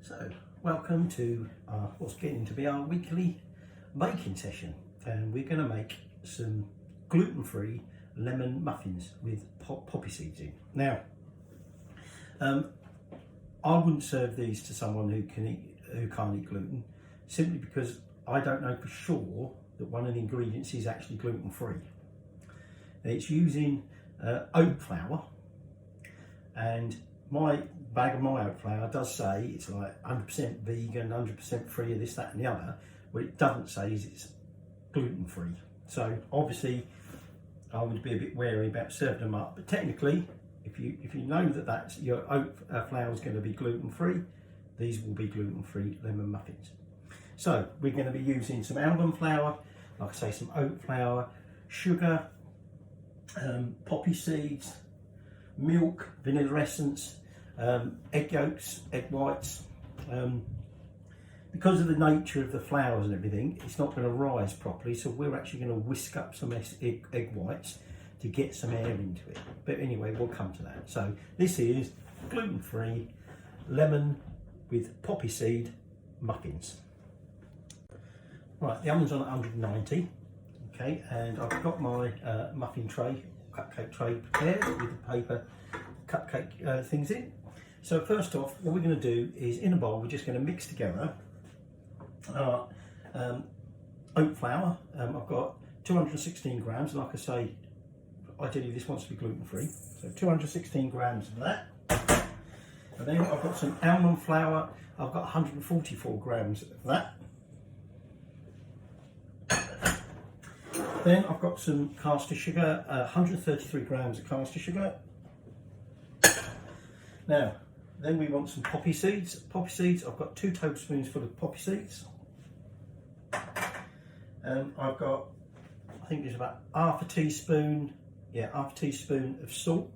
So, welcome to what's getting to be our weekly baking session, and we're going to make some gluten-free lemon muffins with poppy seeds in. Now, I wouldn't serve these to someone who can't eat gluten, simply because I don't know for sure that one of the ingredients is actually gluten-free. It's using oat flour, and my bag of my oat flour does say it's like 100% vegan, 100% free of this, that and the other. What it doesn't say is it's gluten-free. So obviously I would be a bit wary about serving them up, but technically if you know that that's your oat flour is going to be gluten-free, these will be gluten-free lemon muffins. So we're going to be using some almond flour, like I say, some oat flour, sugar, poppy seeds, milk, vanilla essence, egg yolks, egg whites. Because of the nature of the flours and everything, it's not going to rise properly, so we're actually going to whisk up some egg whites to get some air into it. But anyway, we'll come to that. So this is gluten-free lemon with poppy seed muffins. Right, the oven's on at 190. Okay, and I've got my muffin tray, cupcake tray prepared with the paper cupcake things in. So first off, what we're going to do is, in a bowl, we're just going to mix together our oat flour. I've got 216 grams, like I say, ideally this wants to be gluten-free, so 216 grams of that. And then I've got some almond flour, I've got 144 grams of that. Then I've got some caster sugar, 133 grams of caster sugar. Now, then we want some poppy seeds. Poppy seeds, I've got 2 tablespoons full of poppy seeds. I've got, I think there's about half a teaspoon of salt.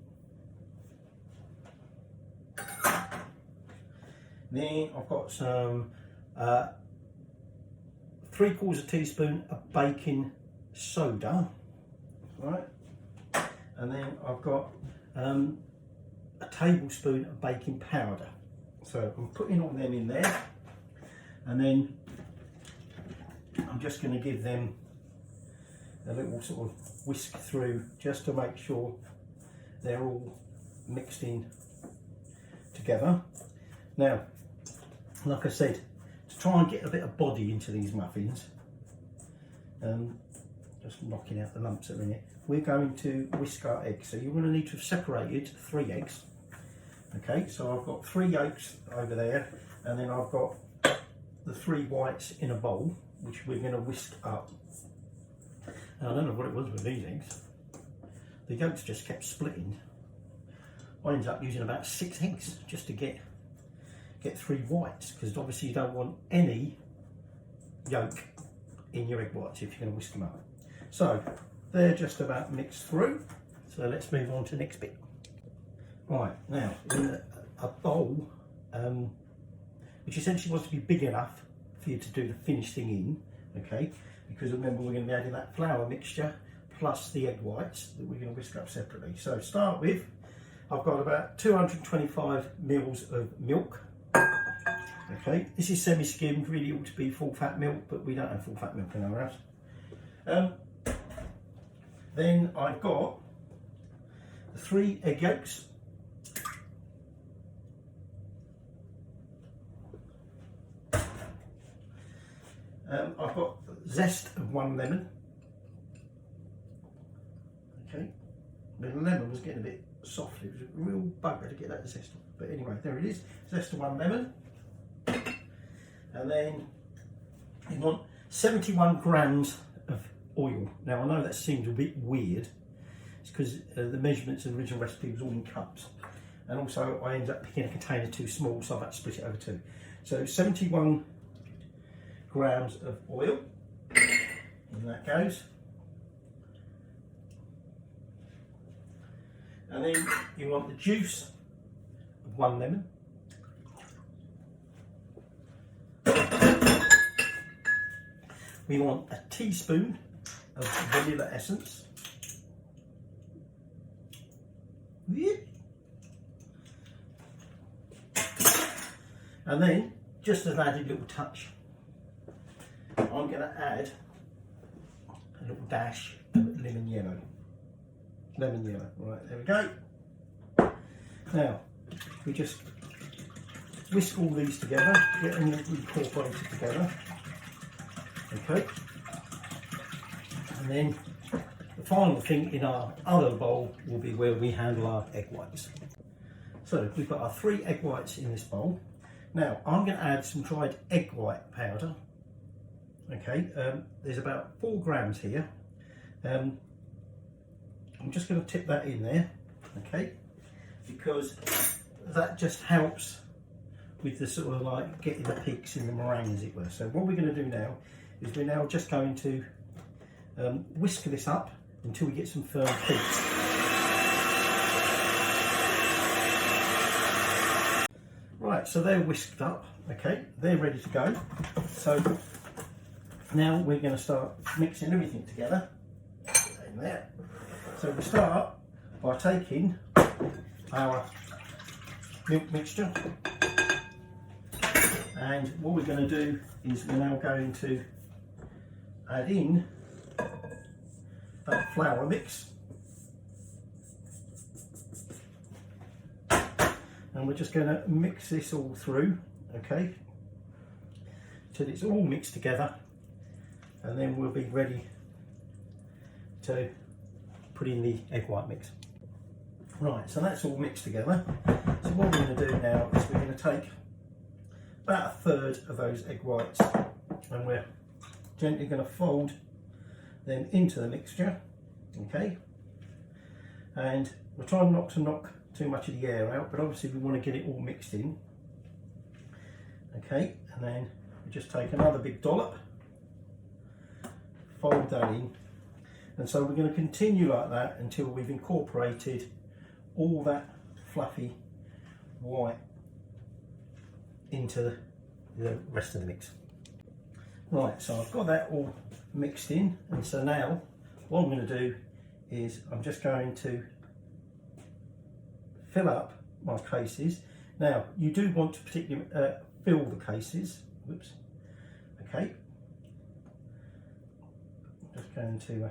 Then I've got some 3/4 teaspoon of baking soda, right? And then I've got a tablespoon of baking powder. So I'm putting all them in there, and then I'm just going to give them a little sort of whisk through just to make sure they're all mixed in together. Now, like I said, to try and get a bit of body into these muffins, just knocking out the lumps a minute, we're going to whisk our eggs. So you're going to need to have separated 3 eggs. Okay, so I've got 3 yolks over there, and then I've got the 3 whites in a bowl, which we're going to whisk up. And I don't know what it was with these eggs. The yolks just kept splitting. I ended up using about 6 eggs just to get 3 whites, because obviously you don't want any yolk in your egg whites if you're going to whisk them up. So they're just about mixed through. So let's move on to the next bit. Right, now in a bowl, which essentially wants to be big enough for you to do the finished thing in, okay? Because remember, we're going to be adding that flour mixture plus the egg whites that we're going to whisk up separately. So to start with, I've got about 225 mils of milk. Okay, this is semi-skimmed, really ought to be full fat milk, but we don't have full fat milk in our house. Then I've got 3 egg yolks. I've got zest of 1 lemon. Okay, the lemon was getting a bit soft, it was a real bugger to get that zest off. But anyway, there it is, zest of 1 lemon. And then you want 71 grams of oil. Now I know that seems a bit weird, it's because the measurements in the original recipe was all in cups. And also I ended up picking a container too small, so I've had to split it over 2. So 71 grams of oil, and that goes. And then you want the juice of 1 lemon. We want a teaspoon of vanilla essence. And then just as an added little touch, I'm going to add a little dash of lemon yellow. Lemon yellow, right, there we go. Now, we just whisk all these together, get them incorporated together. Okay. And then the final thing in our other bowl will be where we handle our egg whites. So we've got our 3 egg whites in this bowl. Now I'm going to add some dried egg white powder. Okay, there's about 4 grams here. I'm just going to tip that in there, okay, because that just helps with the sort of like getting the peaks in the meringue, as it were. So what we're going to do now is we're now just going to whisk this up until we get some firm peaks. Right, so they're whisked up, okay, they're ready to go. So now we're going to start mixing everything together in there. So we start by taking our milk mixture, and what we're going to do is we're now going to add in that flour mix, and we're just going to mix this all through, okay, till it's all mixed together, and then we'll be ready to put in the egg white mix. Right, so that's all mixed together. So what we're going to do now is we're going to take about 1/3 of those egg whites, and we're gently going to fold them into the mixture, okay, and we're trying not to knock too much of the air out, but obviously we want to get it all mixed in, okay, and then we just take another big dollop, fold that in, and so we're going to continue like that until we've incorporated all that fluffy white into the rest of the mix. Right, so I've got that all mixed in, and so now what I'm going to do is I'm just going to fill up my cases. Now you do want to particularly fill the cases. Whoops. Okay. Just going to do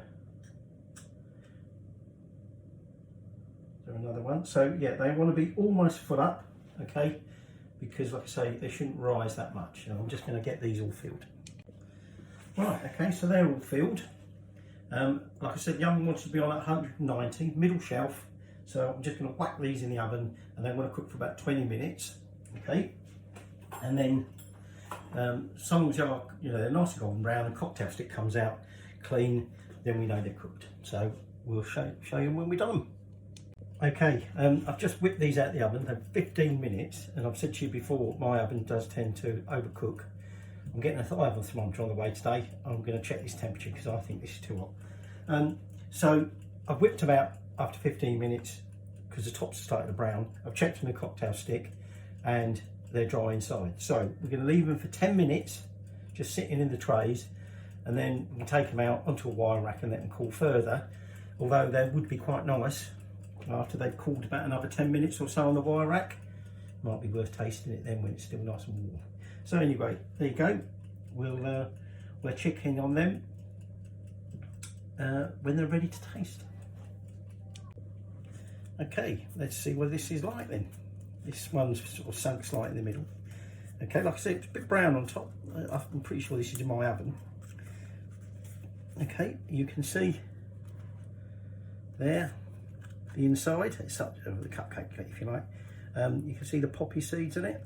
another one. So yeah, they want to be almost full up. Okay, because like I say, they shouldn't rise that much. I'm just going to get these all filled. Right, okay, so they're all filled. Like I said, the oven wants to be on at 190, middle shelf. So I'm just going to whack these in the oven, and they want to cook for about 20 minutes. Okay, and then as long as they're nice and golden brown, and cocktail stick comes out clean, then we know they're cooked. So we'll show you when we're done. Okay, I've just whipped these out of the oven. They're 15 minutes, and I've said to you before, my oven does tend to overcook. I'm getting a oven thermometer on the way today. I'm going to check this temperature because I think this is too hot. So I've whipped them out after 15 minutes because the tops are starting to brown. I've checked on the cocktail stick and they're dry inside. So we're going to leave them for 10 minutes, just sitting in the trays, and then we can take them out onto a wire rack and let them cool further. Although they would be quite nice after they've cooled about another 10 minutes or so on the wire rack. Might be worth tasting it then when it's still nice and warm. So anyway, there you go. We're checking on them when they're ready to taste. Okay, let's see what this is like then. This one's sort of sunk slightly in the middle. Okay, like I said, it's a bit brown on top. I'm pretty sure this is in my oven. Okay, you can see there the inside. It's up to the cupcake plate, if you like. You can see the poppy seeds in it.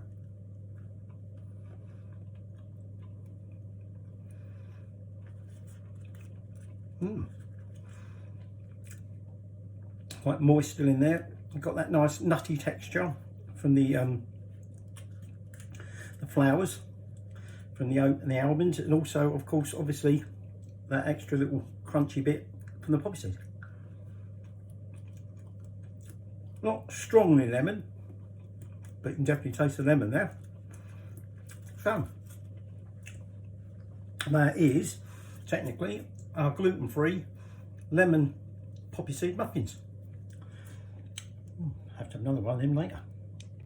Quite moist still in there. You've got that nice nutty texture from the flowers, from the oat and the almonds, and also, of course, obviously, that extra little crunchy bit from the poppy seeds. Not strongly lemon, but you can definitely taste the lemon there. So that is technically our gluten-free lemon poppy seed muffins. Have to have another one of them later.